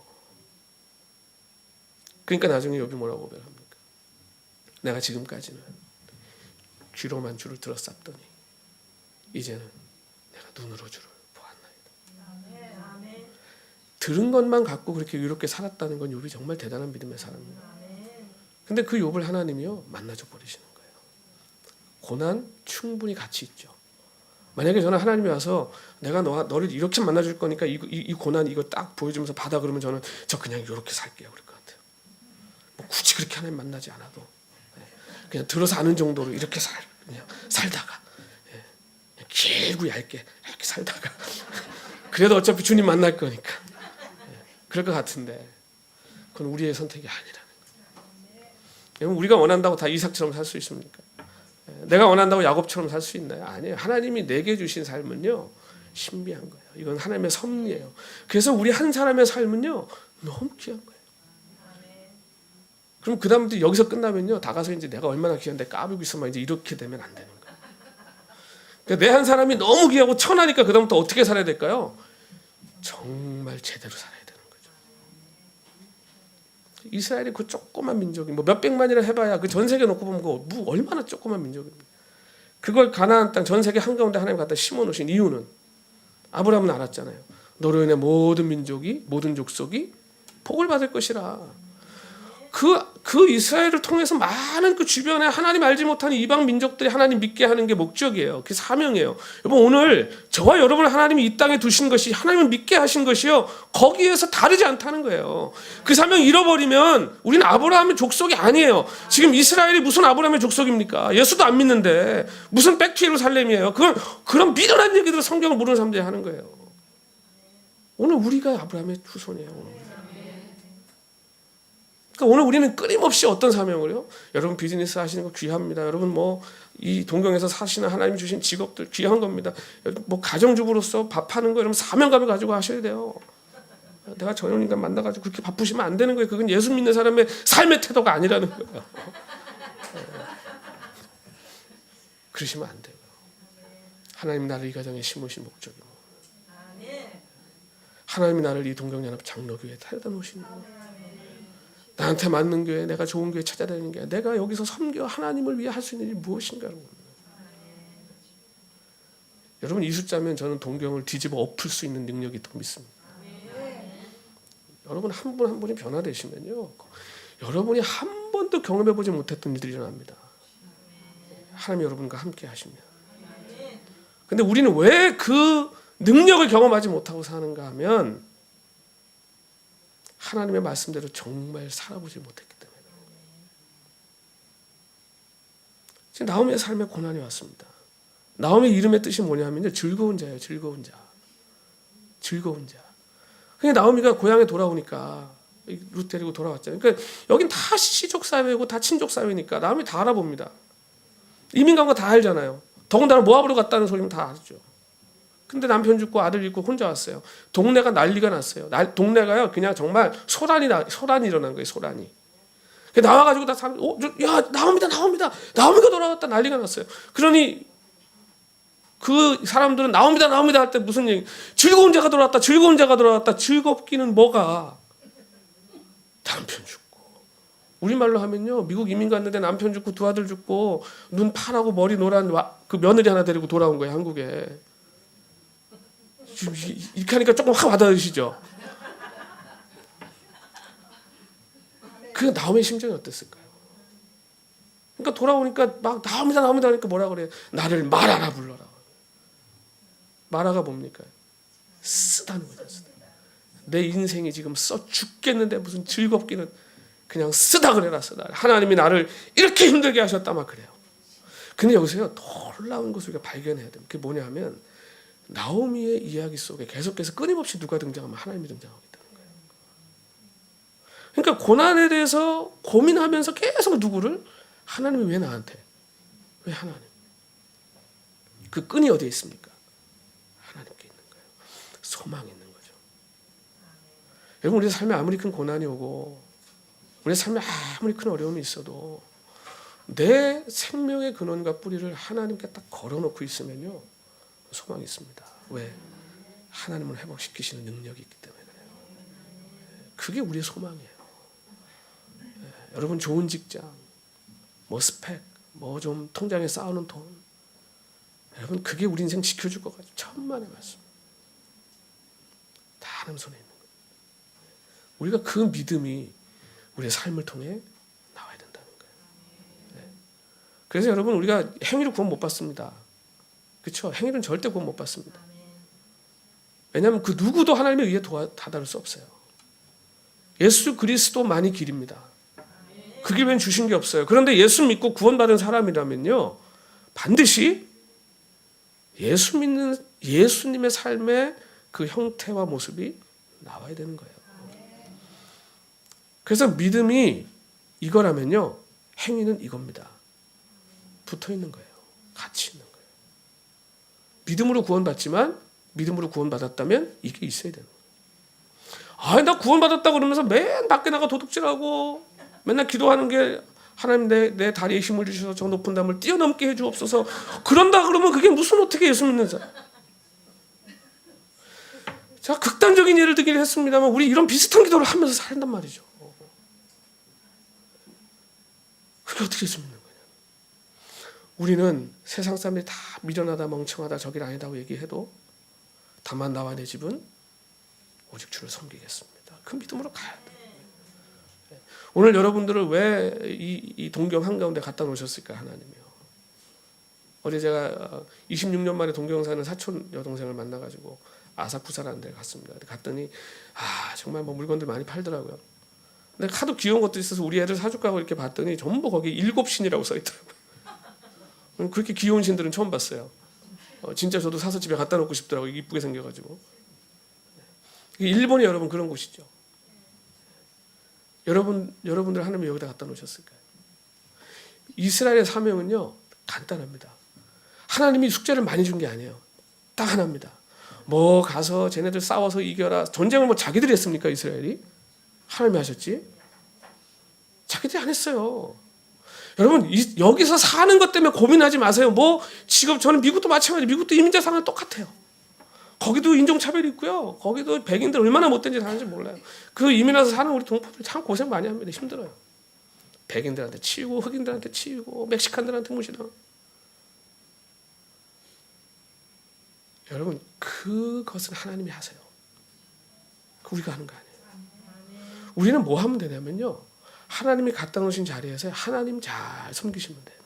그러니까 나중에 욥이 뭐라고 고백합니까? 내가 지금까지는 귀로만 주를 들었었더니 이제는 내가 눈으로 주를 보았나이다. 들은 것만 갖고 그렇게 의롭게 살았다는 건 욥이 정말 대단한 믿음의 사람이에요. 근데 그 욥을 하나님이요 만나줘 버리시는 거예요. 고난 충분히 가치 있죠. 만약에 저는 하나님이 와서 내가 너를 이렇게 만나줄 거니까 이 고난 이거 딱 보여주면서 받아 그러면 저는 저 그냥 이렇게 살게요 그럴 것 같아요. 뭐 굳이 그렇게 하나님 만나지 않아도 그냥 들어서 아는 정도로 이렇게 그냥 살다가 그냥 길고 얇게 이렇게 살다가 그래도 어차피 주님 만날 거니까 그럴 것 같은데 그건 우리의 선택이 아니라는 거예요. 우리가 원한다고 다 이삭처럼 살 수 있습니까? 내가 원한다고 야곱처럼 살 수 있나요? 아니에요. 하나님이 내게 주신 삶은요 신비한 거예요. 이건 하나님의 섭리예요. 그래서 우리 한 사람의 삶은요 너무 귀한 거예요. 그럼 그 다음부터 여기서 끝나면요, 다 가서 이제 내가 얼마나 귀한데 까불고 있으면 이제 이렇게 되면 안 되는 거예요. 그러니까 내 한 사람이 너무 귀하고 천하니까 그 다음부터 어떻게 살아야 될까요? 정말 제대로 살아야 되는 거죠. 이스라엘이 그 조그만 민족이 뭐 몇백만이라 해봐야 그 전 세계 놓고 보면 뭐 얼마나 조그만 민족입니까? 그걸 가나안 땅 전 세계 한가운데 하나님 갖다 심어놓으신 이유는 아브라함은 알았잖아요. 너로 인해 모든 민족이, 모든 족속이 복을 받을 것이라. 그 이스라엘을 통해서 많은 그 주변에 하나님 알지 못하는 이방 민족들이 하나님 믿게 하는 게 목적이에요. 그게 사명이에요. 여러분, 오늘 저와 여러분을 하나님이 이 땅에 두신 것이, 하나님을 믿게 하신 것이요, 거기에서 다르지 않다는 거예요. 그 사명 잃어버리면 우리는 아브라함의 족속이 아니에요. 지금 이스라엘이 무슨 아브라함의 족속입니까? 예수도 안 믿는데 무슨 백투예루살렘이에요. 그런 미련한 얘기들을 성경을 모르는 사람들이 하는 거예요. 오늘 우리가 아브라함의 후손이에요. 그러니까 오늘 우리는 끊임없이 어떤 사명을요? 여러분 비즈니스 하시는 거 귀합니다. 여러분 뭐 이 동경에서 사시는 하나님 주신 직업들 귀한 겁니다. 뭐 가정주부로서 밥하는 거 여러분 사명감을 가지고 하셔야 돼요. 내가 저런 인간 만나가지고 그렇게 바쁘시면 안 되는 거예요. 그건 예수 믿는 사람의 삶의 태도가 아니라는 거예요. 그러시면 안 돼요. 하나님 나를 이 가정에 심으신 목적이 뭐? 하나님이 나를 이 동경연합 장로교회에 데려다 놓으신 거예요. 나한테 맞는 교회, 내가 좋은 교회 찾아다니는 게 내가 여기서 섬겨 하나님을 위해 할 수 있는 일이 무엇인가를. 여러분 이 숫자면 저는 동경을 뒤집어 엎을 수 있는 능력이 있다고 믿습니다. 여러분 한 분 한 분이 변화되시면요, 여러분이 한 번도 경험해보지 못했던 일들이 일어납니다. 하나님이 여러분과 함께 하시면. 근데 우리는 왜 그 능력을 경험하지 못하고 사는가 하면 하나님의 말씀대로 정말 살아보지 못했기 때문에. 지금 나오미의 삶에 고난이 왔습니다. 나오미 이름의 뜻이 뭐냐면요, 즐거운 자예요. 즐거운 자. 즐거운 자. 그러니까 나오미가 고향에 돌아오니까 룻 데리고 돌아왔잖아요. 그러니까 여긴 다 시족 사회고 다 친족 사회니까 나오미 다 알아봅니다. 이민 간 거 다 알잖아요. 더군다나 모압으로 갔다는 소리면 다 알죠. 근데 남편 죽고 아들 잃고 혼자 왔어요. 동네가 난리가 났어요. 동네가요 그냥 정말 소란이 일어난 거예요. 소란이. 나와가지고 다 사람, 야 나옵니다. 나오미가 돌아왔다 난리가 났어요. 그러니 그 사람들은 나옵니다 할 때 무슨 얘기? 즐거운 자가 돌아왔다. 즐겁기는 뭐가? 남편 죽고. 우리말로 하면요, 미국 이민 갔는데 남편 죽고 두 아들 죽고 눈 파랗고 머리 노란 그 며느리 하나 데리고 돌아온 거예요, 한국에. 이렇게 하니까 조금 확 와닿으시죠? 그 나오미의 심정이 어땠을까요? 그러니까 돌아오니까 막 나옵니다 하니까 뭐라 그래요? 나를 마라라 불러라. 마라가 뭡니까? 쓰다는 거죠. 쓰다. 내 인생이 지금 써 죽겠는데 무슨 즐겁기는 그냥 쓰다 그래라. 쓰다. 하나님이 나를 이렇게 힘들게 하셨다 막 그래요. 근데 여기서요, 놀라운 것을 우리가 발견해야 됩니다. 그게 뭐냐 하면 나오미의 이야기 속에 계속해서 끊임없이 누가 등장하면 하나님이 등장하고 있다는 거예요. 그러니까 고난에 대해서 고민하면서 계속 누구를? 하나님이 왜 나한테? 왜 하나님? 그 끈이 어디에 있습니까? 하나님께 있는 거예요. 소망이 있는 거죠. 여러분 우리 삶에 아무리 큰 고난이 오고 우리 삶에 아무리 큰 어려움이 있어도 내 생명의 근원과 뿌리를 하나님께 딱 걸어놓고 있으면요, 소망이 있습니다. 왜? 하나님을 회복시키시는 능력이 있기 때문에 그래요. 그게 우리의 소망이에요. 여러분 좋은 직장, 뭐 스펙, 뭐 좀 통장에 쌓아놓은 돈, 여러분 그게 우리 인생 지켜줄 것 같아요. 천만의 말씀. 다 하나님 손에 있는 거예요. 우리가 그 믿음이 우리의 삶을 통해 나와야 된다는 거예요. 그래서 여러분 우리가 행위로 구원 못 받습니다. 그렇죠? 행위는 절대 구원 못 받습니다. 왜냐하면 그 누구도 하나님에 의해 다다를 수 없어요. 예수 그리스도만이 길입니다. 그 길 외엔 주신 게 없어요. 그런데 예수 믿고 구원받은 사람이라면요, 반드시 예수 믿는 예수님의 삶의 그 형태와 모습이 나와야 되는 거예요. 그래서 믿음이 이거라면요, 행위는 이겁니다. 붙어 있는 거예요. 같이 있는 거예요. 믿음으로 구원받지만 믿음으로 구원받았다면 이게 있어야 되는 거예요. 나 구원받았다 그러면서 맨 밖에 나가 도둑질하고 맨날 기도하는 게 하나님 내 다리에 힘을 주셔서 저 높은 담을 뛰어넘게 해주옵소서. 그런다 그러면 그게 무슨 어떻게 예수 믿는 사람. 자, 극단적인 예를 들긴 했습니다만 우리 이런 비슷한 기도를 하면서 살단 말이죠. 그게 어떻게 예수 믿는 거냐. 우리는 세상 사람들이 다 미련하다 멍청하다 저길 아니다고 얘기해도 다만 나와 내 집은 오직 주를 섬기겠습니다. 그 믿음으로 가야 돼. 오늘 여러분들을 왜 이 동경 한가운데 갖다 놓으셨을까 하나님이요. 어제 제가 26년 만에 동경 사는 사촌 여동생을 만나가지고 아사쿠사라는 데 갔습니다. 갔더니 정말 뭐 물건들 많이 팔더라고요. 근데 하도 귀여운 것도 있어서 우리 애들 사줄까 하고 이렇게 봤더니 전부 거기 7신이라고 써있더라고요. 그렇게 귀여운 신들은 처음 봤어요. 진짜 저도 사서 집에 갖다 놓고 싶더라고요. 이쁘게 생겨가지고. 일본이 여러분 그런 곳이죠. 여러분들 하나님이 여기다 갖다 놓으셨을까요? 이스라엘의 사명은요 간단합니다. 하나님이 숙제를 많이 준 게 아니에요. 딱 하나입니다. 뭐 가서 쟤네들 싸워서 이겨라. 전쟁을 뭐 자기들이 했습니까? 이스라엘이? 하나님이 하셨지? 자기들이 안 했어요. 여러분 여기서 사는 것 때문에 고민하지 마세요. 뭐 지금 저는 미국도 마찬가지. 미국도 이민자 상황 똑같아요. 거기도 인종차별이 있고요. 거기도 백인들 얼마나 못된 짓 하는지 몰라요. 그 이민 와서 사는 우리 동포들 참 고생 많이 합니다. 힘들어요. 백인들한테 치이고 흑인들한테 치이고 멕시칸들한테 무시당. 여러분 그것은 하나님이 하세요. 우리가 하는 거 아니에요. 우리는 뭐 하면 되냐면요. 하나님이 갖다 놓으신 자리에서 하나님 잘 섬기시면 돼요.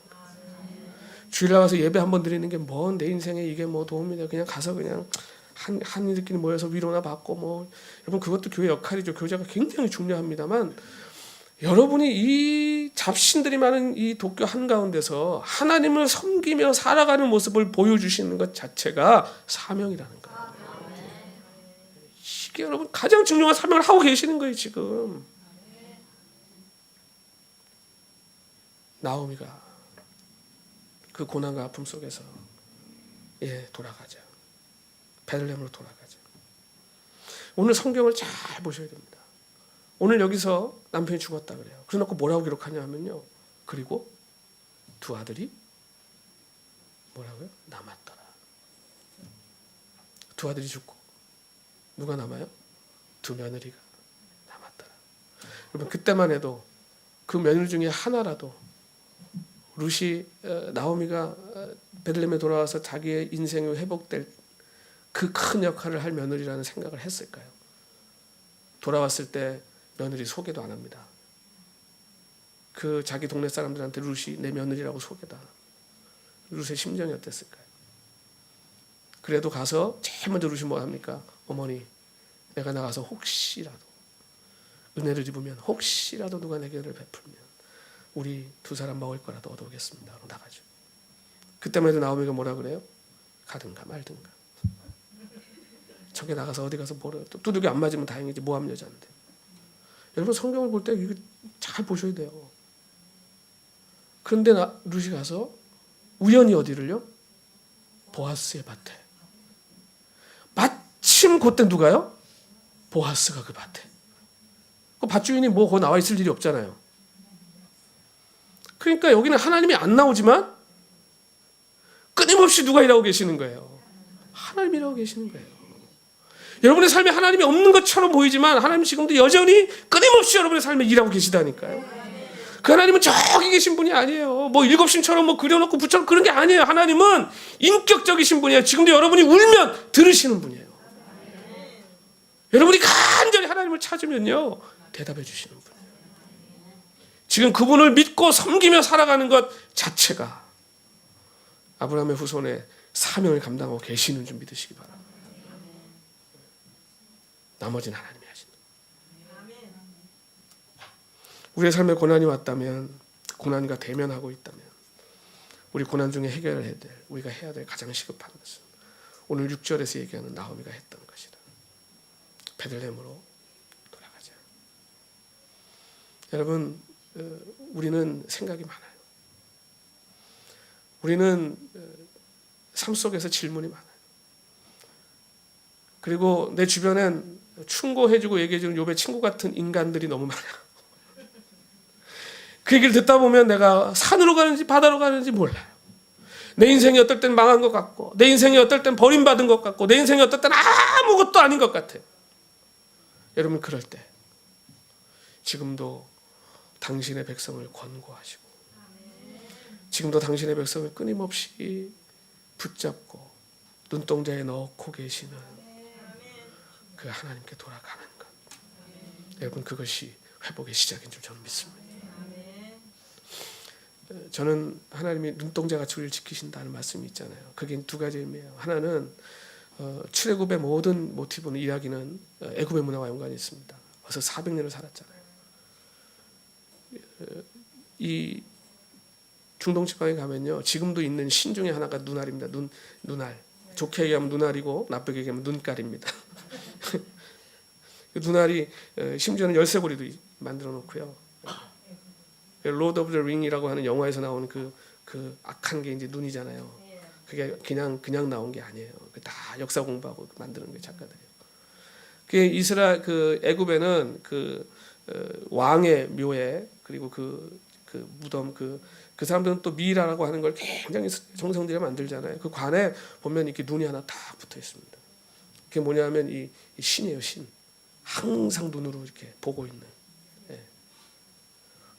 주일 나가서 예배 한번 드리는 게 뭐 내 인생에 이게 뭐 도움이 돼. 그냥 가서 그냥 한인들끼리 모여서 위로나 받고 뭐 여러분 그것도 교회 역할이죠. 교제가 굉장히 중요합니다만 여러분이 이 잡신들이 많은 이 도쿄 한가운데서 하나님을 섬기며 살아가는 모습을 보여주시는 것 자체가 사명이라는 거예요. 이게 여러분 가장 중요한 사명을 하고 계시는 거예요 지금. 나오미가 그 고난과 아픔 속에서 돌아가자. 베들레헴으로 돌아가자. 오늘 성경을 잘 보셔야 됩니다. 오늘 여기서 남편이 죽었다 그래요. 그래놓고 뭐라고 기록하냐 하면요. 그리고 두 아들이 뭐라고요? 남았더라. 두 아들이 죽고 누가 남아요? 두 며느리가 남았더라. 여러분 그때만 해도 그 며느리 중에 하나라도 룻이 나오미가 베들레헴에 돌아와서 자기의 인생이 회복될 그 큰 역할을 할 며느리라는 생각을 했을까요? 돌아왔을 때 며느리 소개도 안 합니다. 그 자기 동네 사람들한테 룻이 내 며느리라고 소개다. 룻의 심정이 어땠을까요? 그래도 가서 제일 먼저 룻이 뭐 합니까? 어머니 내가 나가서 혹시라도 은혜를 입으면 혹시라도 누가 내게 은혜를 베풀면 우리 두 사람 먹을 거라도 얻어오겠습니다. 하고 나가죠. 그때만 해도 나오미가 뭐라 그래요? 가든가 말든가. 저게 나가서 어디 가서 뭐라 또 두둑이 안 맞으면 다행이지 모함 여자인데. 여러분 성경을 볼 때 이거 잘 보셔야 돼요. 그런데 룻이 가서 우연히 어디를요? 보아스의 밭에. 마침 그때 누가요? 보아스가 그 밭에. 그 밭주인이 뭐 거기 나와 있을 일이 없잖아요. 그러니까 여기는 하나님이 안 나오지만 끊임없이 누가 일하고 계시는 거예요. 하나님이 일하고 계시는 거예요. 여러분의 삶에 하나님이 없는 것처럼 보이지만 하나님 지금도 여전히 끊임없이 여러분의 삶에 일하고 계시다니까요. 그 하나님은 저기 계신 분이 아니에요. 뭐 일곱신처럼 뭐 그려놓고 붙여놓고 그런 게 아니에요. 하나님은 인격적이신 분이에요. 지금도 여러분이 울면 들으시는 분이에요. 여러분이 간절히 하나님을 찾으면요 대답해 주시는 분이에요. 지금 그분을 믿고 섬기며 살아가는 것 자체가 아브라함의 후손의 사명을 감당하고 계시는 줄 믿으시기 바랍니다. 나머지는 하나님이 하신다. 우리의 삶에 고난이 왔다면, 고난과 대면하고 있다면 우리 고난 중에 해결해야 될, 우리가 해야 될 가장 시급한 것은 오늘 6절에서 얘기하는 나오미가 했던 것이다. 베들레헴으로 돌아가자. 여러분 우리는 생각이 많아요. 우리는 삶 속에서 질문이 많아요. 그리고 내 주변엔 충고해주고 얘기해주는 욥의 친구 같은 인간들이 너무 많아요. 그 얘기를 듣다 보면 내가 산으로 가는지 바다로 가는지 몰라요. 내 인생이 어떨 땐 망한 것 같고, 내 인생이 어떨 땐 버림받은 것 같고, 내 인생이 어떨 땐 아무것도 아닌 것 같아요. 여러분, 그럴 때 지금도 당신의 백성을 권고하시고, 지금도 당신의 백성을 끊임없이 붙잡고 눈동자에 넣고 계시는 그 하나님께 돌아가는 것, 여러분, 그것이 회복의 시작인 줄 저는 믿습니다. 저는 하나님이 눈동자같이 우리를 지키신다는 말씀이 있잖아요. 그게 두 가지 의미예요. 하나는 출애굽의 모든 모티브는, 이야기는 애굽의 문화와 연관이 있습니다. 벌써 400년을 살았잖아요. 이 중동 지방에 가면요, 지금도 있는 신 중에 하나가 눈알입니다. 눈알. 좋게 얘기하면 눈알이고 나쁘게 얘기하면 눈깔입니다. 눈알이 심지어는 열쇠고리도 만들어 놓고요. 로드 오브 더 링이라고 하는 영화에서 나오는 그 악한 게 이제 눈이잖아요. 그게 그냥 나온 게 아니에요. 다 역사 공부하고 만드는 게 작가들이에요. 그 애굽에는 그 왕의 묘에, 그리고 그 무덤, 그 사람들은 또 미이라라고 하는 걸 굉장히 정성들여 만들잖아요. 그 관에 보면 이렇게 눈이 하나 딱 붙어 있습니다. 그게 뭐냐면 이 신이에요, 신. 항상 눈으로 이렇게 보고 있는.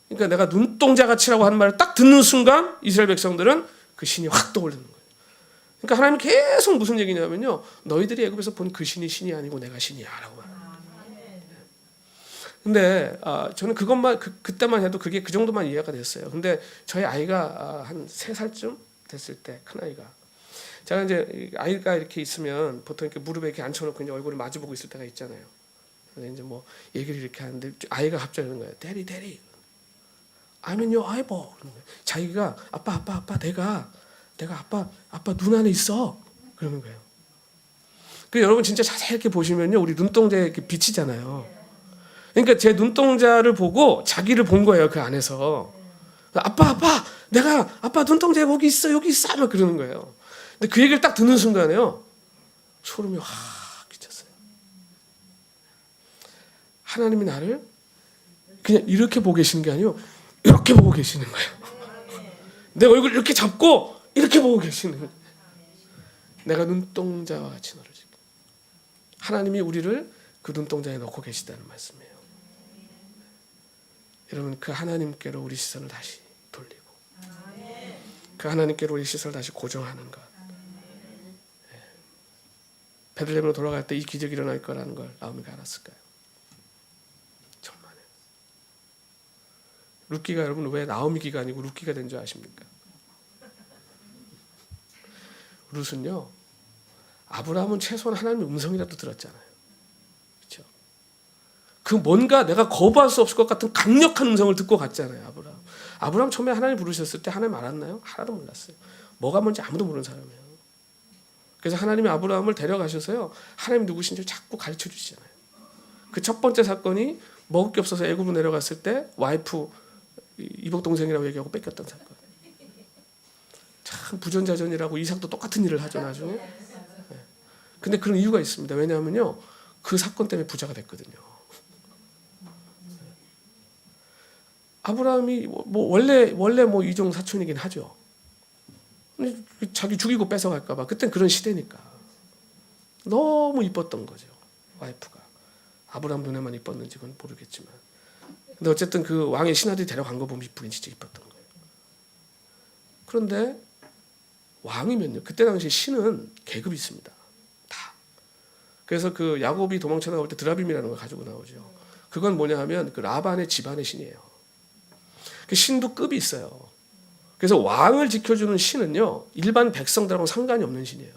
그러니까 내가 눈동자같이라고 하는 말을 딱 듣는 순간 이스라엘 백성들은 그 신이 확 떠오르는 거예요. 그러니까 하나님이 계속 무슨 얘기냐면요, 너희들이 애굽에서 본 그 신이 아니고 내가 신이야라고 말합니다. 근데 저는 그것만 그때만 해도 그게 그 정도만 이해가 됐어요. 근데 저희 아이가 한 3살쯤 됐을 때, 큰 아이가, 제가 이제 아이가 이렇게 있으면 보통 이렇게 무릎에 이렇게 앉혀놓고 이제 얼굴을 마주보고 있을 때가 있잖아요. 근데 이제 뭐 얘기를 이렇게 하는데 아이가 갑자기 그러는 거예요. 데리 I'm in your eyeball. 자기가 아빠 내가 아빠 눈 안에 있어. 그러는 거예요. 그 여러분 진짜 자세히 이렇게 보시면요, 우리 눈동자에 이렇게 비치잖아요. 그러니까 제 눈동자를 보고 자기를 본 거예요, 그 안에서. 아빠 내가 아빠 눈동자에 여기 있어 막 그러는 거예요. 근데 그 얘기를 딱 듣는 순간에요, 소름이 확 끼쳤어요. 하나님이 나를 그냥 이렇게 보고 계시는 게 아니고 이렇게 보고 계시는 거예요. 내 얼굴 이렇게 잡고 이렇게 보고 계시는 거예요. 내가 눈동자와 같이 너를 지켜. 하나님이 우리를 그 눈동자에 넣고 계시다는 말씀이에요. 여러분, 그 하나님께로 우리 시선을 다시 돌리고, 그 하나님께로 우리 시선을 다시 고정하는 것. 베들레헴으로 돌아갈 때 이 기적이 일어날 거라는 걸 나오미가 알았을까요? 룻기가, 여러분 왜 나오미기가 아니고 룻기가 된 줄 아십니까? 룻은요, 아브라함은 최소한 하나님의 음성이라도 들었잖아요. 그렇죠? 그 뭔가 내가 거부할 수 없을 것 같은 강력한 음성을 듣고 갔잖아요. 아브라함 처음에 하나님 부르셨을 때 하나님 알았나요? 하나도 몰랐어요. 뭐가 뭔지 아무도 모르는 사람이에요. 그래서 하나님이 아브라함을 데려가셔서요, 하나님 누구신지 자꾸 가르쳐 주시잖아요. 그 첫 번째 사건이 먹을 게 없어서 애굽으로 내려갔을 때 와이프 이복 동생이라고 얘기하고 뺏겼던 사건. 참 부전자전이라고 이삭도 똑같은 일을 하죠, 나중에. 근데 그런 이유가 있습니다. 왜냐하면요, 그 사건 때문에 부자가 됐거든요. 아브라함이 원래 이종 사촌이긴 하죠. 근데 자기 죽이고 뺏어갈까봐. 그땐 그런 시대니까 너무 이뻤던 거죠, 와이프가. 아브라함 눈에만 이뻤는지 그건 모르겠지만. 근데 어쨌든 그 왕의 신하들이 데려간 거 보면 이쁘긴 진짜 이뻤던 거예요. 그런데 왕이면요, 그때 당시 신은 계급이 있습니다. 다. 그래서 그 야곱이 도망쳐 나올 때 드라빔이라는 걸 가지고 나오죠. 그건 뭐냐 하면 그 라반의 집안의 신이에요. 그 신도 급이 있어요. 그래서 왕을 지켜주는 신은요, 일반 백성들하고 상관이 없는 신이에요.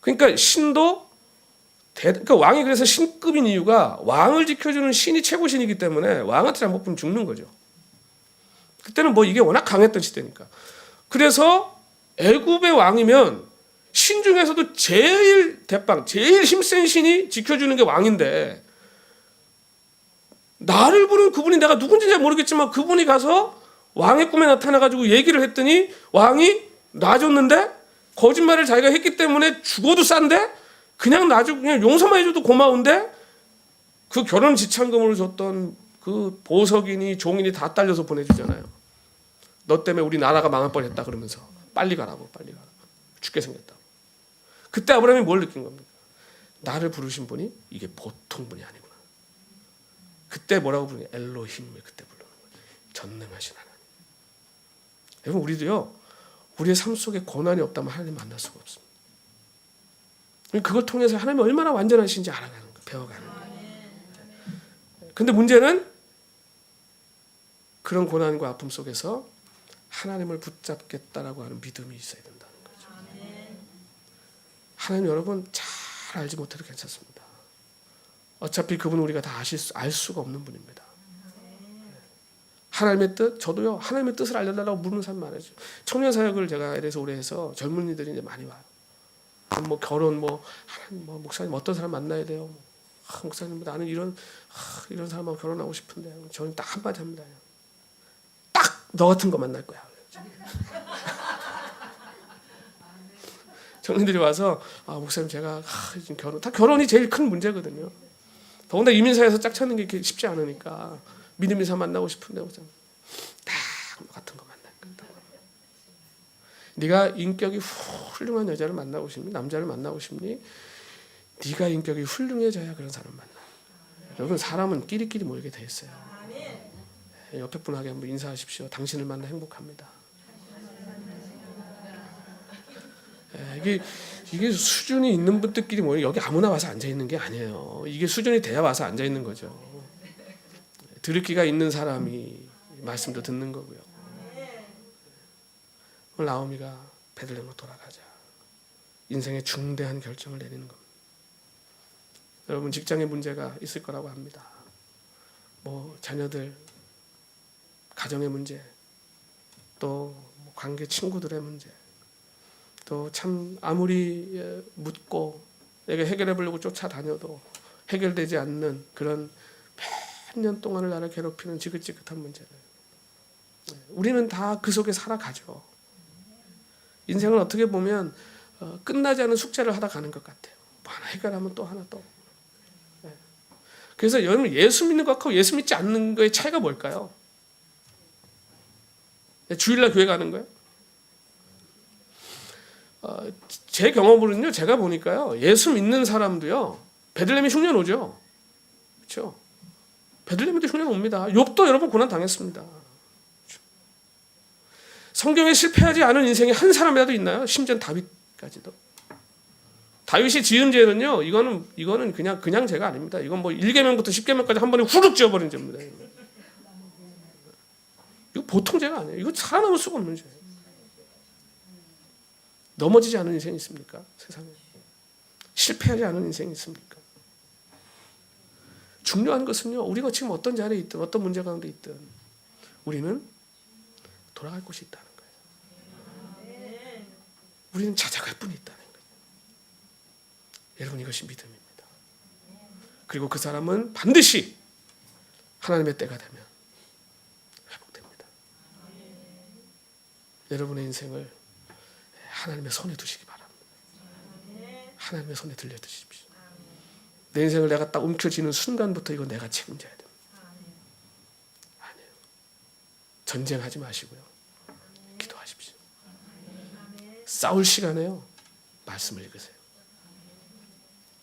그러니까 신도 그러니까 왕이 그래서 신급인 이유가 왕을 지켜주는 신이 최고 신이기 때문에 왕한테 잘못 보면 죽는 거죠. 그때는 뭐 이게 워낙 강했던 시대니까. 그래서 애굽의 왕이면 신 중에서도 제일 대빵, 제일 힘센 신이 지켜주는 게 왕인데, 나를 부른 그분이 내가 누군지 잘 모르겠지만 그분이 가서 왕의 꿈에 나타나가지고 얘기를 했더니 왕이 놔줬는데, 거짓말을 자기가 했기 때문에 죽어도 싼데, 그냥 용서만 해줘도 고마운데, 그 결혼 지참금을 줬던 그 보석이니 종이니 다 딸려서 보내주잖아요. 너 때문에 우리 나라가 망할 뻔했다 그러면서 빨리 가라고 죽게 생겼다고. 그때 아브라함이 뭘 느낀 겁니까? 나를 부르신 분이 이게 보통 분이 아니구나. 그때 뭐라고 부르냐? 엘로힘을 그때 부르는 거예요. 전능하신 하나님. 여러분 우리도요, 우리의 삶 속에 고난이 없다면 하나님 만날 수가 없습니다. 그걸 통해서 하나님이 얼마나 완전하신지 알아가는 거예요. 배워가는 거예요. 근데 문제는 그런 고난과 아픔 속에서 하나님을 붙잡겠다라고 하는 믿음이 있어야 된다는 거죠. 하나님 여러분 잘 알지 못해도 괜찮습니다. 어차피 그분 우리가 다 알 수가 없는 분입니다. 하나님의 뜻, 저도요 하나님의 뜻을 알려달라고 묻는 사람 많아요. 청년 사역을 제가 LA에서 오래 해서 젊은이들이 이제 많이 와요. 뭐 결혼 뭐 목사님 어떤 사람 만나야 돼요? 목사님 나는 이런 사람하고 결혼하고 싶은데 저는 딱 한마디 합니다. 딱 너 같은 거 만날 거야. 청년들이 와서 목사님 제가 지금 결혼이 제일 큰 문제거든요. 더군다나 이민사에서 짝 찾는 게 쉽지 않으니까 믿음 인사 만나고 싶은데 목사님 딱 너 같은 거 만날 거다. 네가 인격이 훌륭한 여자를 만나고 싶니? 남자를 만나고 싶니? 네가 인격이 훌륭해져야 그런 사람 만나. 여러분 사람은 끼리끼리 모이게 돼 있어요. 옆에 분에게 한번 인사하십시오. 당신을 만나 행복합니다. 이게 수준이 있는 분들끼리 모여 여기 아무나 와서 앉아 있는 게 아니에요. 이게 수준이 돼야 와서 앉아 있는 거죠. 들을 귀가 있는 사람이 말씀도 듣는 거고요. 오늘 나오미가 베들레헴으로 돌아가자. 인생의 중대한 결정을 내리는 겁니다. 여러분 직장에 문제가 있을 거라고 합니다. 뭐 자녀들, 가정의 문제, 또 관계 친구들의 문제, 또 참 아무리 묻고 내가 해결해 보려고 쫓아다녀도 해결되지 않는 그런 몇 년 동안을 나를 괴롭히는 지긋지긋한 문제를 우리는 다 그 속에 살아가죠. 인생은 어떻게 보면 끝나지 않은 숙제를 하다 가는 것 같아요. 뭐 하나 해결하면 또 하나 또. 그래서 여러분 예수 믿는 것하고 예수 믿지 않는 거의 차이가 뭘까요? 주일날 교회 가는 거예요? 제 경험으로는요, 제가 보니까요, 예수 믿는 사람도요, 베들레헴이 흉년 오죠. 그렇죠? 베들레헴에도 흉년 옵니다. 욥도 여러분 고난 당했습니다. 그렇죠? 성경에 실패하지 않은 인생이 한 사람이라도 있나요? 심지어 다윗까지도. 다윗이 지은 죄는요, 이거는 그냥 죄가 아닙니다. 이건 뭐 1계명부터 10계명까지 한 번에 후룩 지어버린 죄입니다. 이거 보통 죄가 아니에요. 이거 살아남을 수가 없는 죄예요. 넘어지지 않은 인생이 있습니까? 세상에. 실패하지 않은 인생이 있습니까? 중요한 것은요, 우리가 지금 어떤 자리에 있든 어떤 문제 가운데 있든 우리는 돌아갈 곳이 있다는 거예요. 우리는 찾아갈 분이 있다는 거예요. 여러분 이것이 믿음입니다. 그리고 그 사람은 반드시 하나님의 때가 되면 회복됩니다. 여러분의 인생을 하나님의 손에 두시기 바랍니다. 하나님의 손에 들려두십시오. 내 인생을 내가 딱 움켜쥐는 순간부터 이거 내가 책임져야 됩니다. 아니에요. 전쟁하지 마시고요. 기도하십시오. 싸울 시간에요. 말씀을 읽으세요.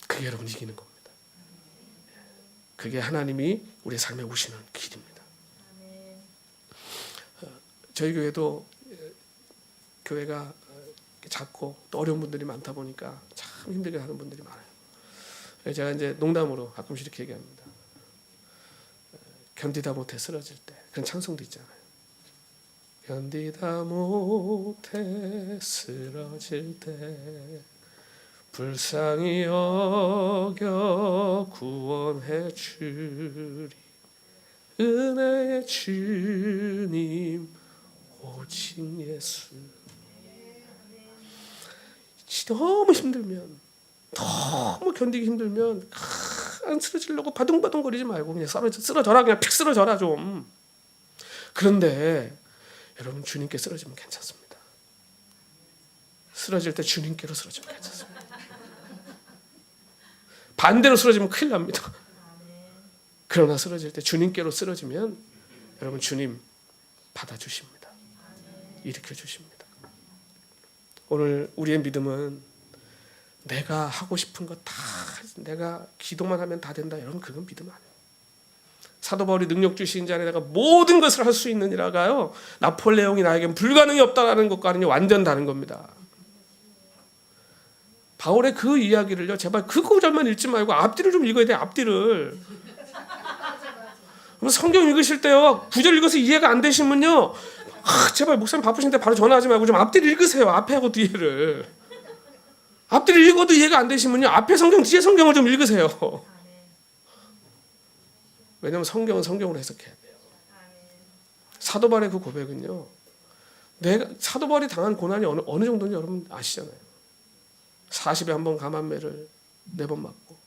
그게 여러분 이기는 겁니다. 그게 하나님이 우리 삶에 오시는 길입니다. 저희 교회도 교회가 작고 또 어려운 분들이 많다 보니까 참 힘들게 사는 분들이 많아요. 제가 이제 농담으로 가끔씩 이렇게 얘기합니다. 견디다 못해 쓰러질 때 그런 찬송도 있잖아요. 견디다 못해 쓰러질 때 불쌍히 여겨 구원해 주리 은혜의 주님 오직 예수. 너무 힘들면 너무 견디기 힘들면 안 쓰러지려고 바둥바둥거리지 말고 그냥 쓰러져라. 그냥 픽 쓰러져라 좀. 그런데 여러분 주님께 쓰러지면 괜찮습니다. 쓰러질 때 주님께로 쓰러지면 괜찮습니다. 반대로 쓰러지면 큰일 납니다. 그러나 쓰러질 때 주님께로 쓰러지면 여러분 주님 받아주십니다. 일으켜 주십니다. 오늘 우리의 믿음은 내가 하고 싶은 거 다 내가 기도만 하면 다 된다. 여러분 그건 믿음 아니에요. 사도 바울이 능력 주신 자에 내가 모든 것을 할 수 있느니라가요. 나폴레옹이 나에겐 불가능이 없다라는 것과는 완전 다른 겁니다. 바울의 그 이야기를요. 제발 그 구절만 읽지 말고 앞뒤를 좀 읽어야 돼요. 앞뒤를. 성경 읽으실 때요. 구절 읽어서 이해가 안 되시면요. 제발 목사님 바쁘신데 바로 전화하지 말고 좀 앞뒤를 읽으세요. 앞에하고 뒤를. 앞뒤를 읽어도 이해가 안 되시면요. 앞에 성경 뒤에 성경을 좀 읽으세요. 왜냐하면 성경은 성경으로 해석해야 돼요. 사도 바울의 그 고백은요. 사도 바울이 당한 고난이 어느 정도인지 여러분 아시잖아요. 40에 한 번 감한매를 4번 맞고.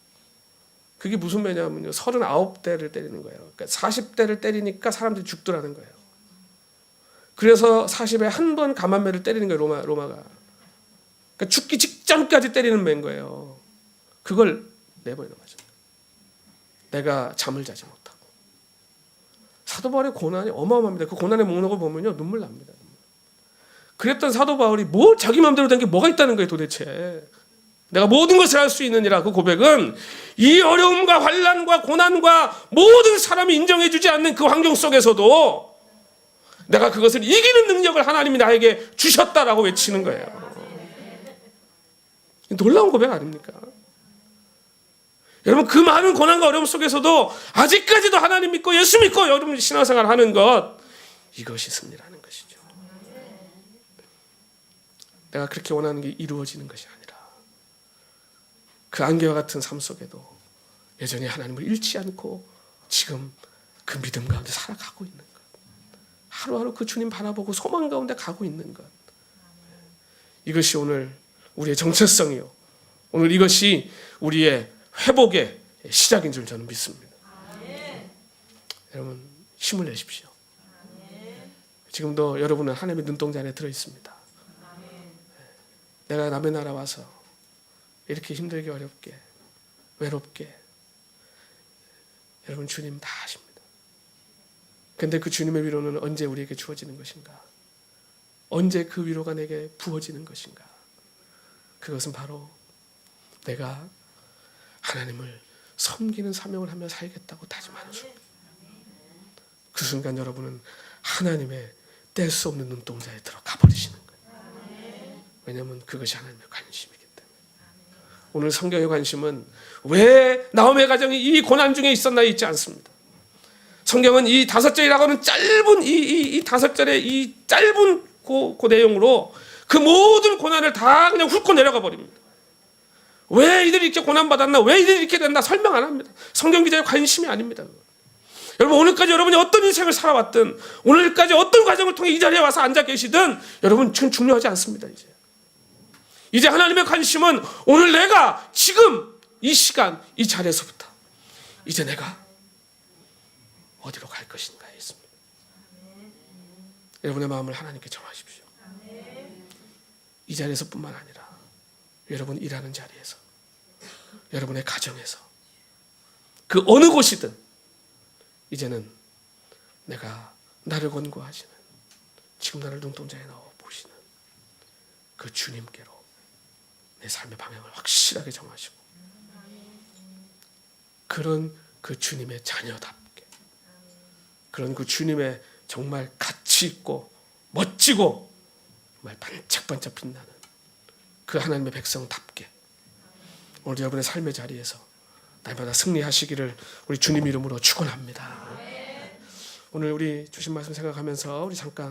그게 무슨 매냐면요. 39대를 때리는 거예요. 그러니까 40대를 때리니까 사람들이 죽더라는 거예요. 그래서 40에 한 번 감한매를 때리는 거예요. 로마가. 그러니까 죽기 직전까지 때리는 매인 거예요. 그걸 4번이나 맞아요. 내가 잠을 자지 못하고. 사도 바울의 고난이 어마어마합니다. 그 고난의 목록을 보면요. 눈물 납니다. 그랬던 사도 바울이 자기 마음대로 된 게 뭐가 있다는 거예요 도대체. 내가 모든 것을 할 수 있느니라. 그 고백은 이 어려움과 환난과 고난과 모든 사람이 인정해 주지 않는 그 환경 속에서도 내가 그것을 이기는 능력을 하나님이 나에게 주셨다라고 외치는 거예요. 놀라운 고백 아닙니까? 여러분 그 많은 고난과 어려움 속에서도 아직까지도 하나님 믿고 예수 믿고 여러분 신앙생활 하는 것, 이것이 승리라는 것이죠. 내가 그렇게 원하는 게 이루어지는 것이 아니라 그 안개와 같은 삶 속에도 여전히 하나님을 잃지 않고 지금 그 믿음 가운데 살아가고 있는 것, 하루하루 그 주님 바라보고 소망 가운데 가고 있는 것, 이것이 오늘 우리의 정체성이요, 오늘 이것이 우리의 회복의 시작인 줄 저는 믿습니다. 여러분 힘을 내십시오. 지금도 여러분은 하나님의 눈동자 안에 들어있습니다. 내가 남의 나라 와서 이렇게 힘들게 어렵게 외롭게, 여러분 주님 다 아십니다. 그런데 그 주님의 위로는 언제 우리에게 주어지는 것인가? 언제 그 위로가 내게 부어지는 것인가? 그것은 바로 내가 하나님을 섬기는 사명을 하며 살겠다고 다짐하는 순간, 그 순간 여러분은 하나님의 뗄 수 없는 눈동자에 들어가 버리시는 거예요. 왜냐하면 그것이 하나님의 관심이기 때문에. 오늘 성경의 관심은 왜 나오미의 가정이 이 고난 중에 있었나 있지 않습니다. 성경은 이 5절이라고 하는 짧은 이 5절의 이 짧은 그 내용으로 그 모든 고난을 다 그냥 훑고 내려가 버립니다. 왜 이들이 이렇게 고난받았나, 왜 이들이 이렇게 됐나 설명 안 합니다. 성경 기자의 관심이 아닙니다. 여러분 오늘까지 여러분이 어떤 인생을 살아왔든, 오늘까지 어떤 과정을 통해 이 자리에 와서 앉아 계시든 여러분 지금 중요하지 않습니다. 이제 하나님의 관심은 오늘 내가 지금 이 시간 이 자리에서부터 이제 내가 어디로 갈 것인가에 있습니다. 여러분의 마음을 하나님께 정하십시오. 이 자리에서뿐만 아니라 여러분 일하는 자리에서, 여러분의 가정에서, 그 어느 곳이든 이제는 내가 나를 권고하시는, 지금 나를 눈동자에 넣어 보시는 그 주님께로 내 삶의 방향을 확실하게 정하시고, 그런 그 주님의 자녀답게, 그런 그 주님의 정말 가치 있고 멋지고 정말 반짝반짝 빛나는 그 하나님의 백성답게 오늘 여러분의 삶의 자리에서 날마다 승리하시기를 우리 주님 이름으로 축원합니다. 오늘 우리 주신 말씀 생각하면서 우리 잠깐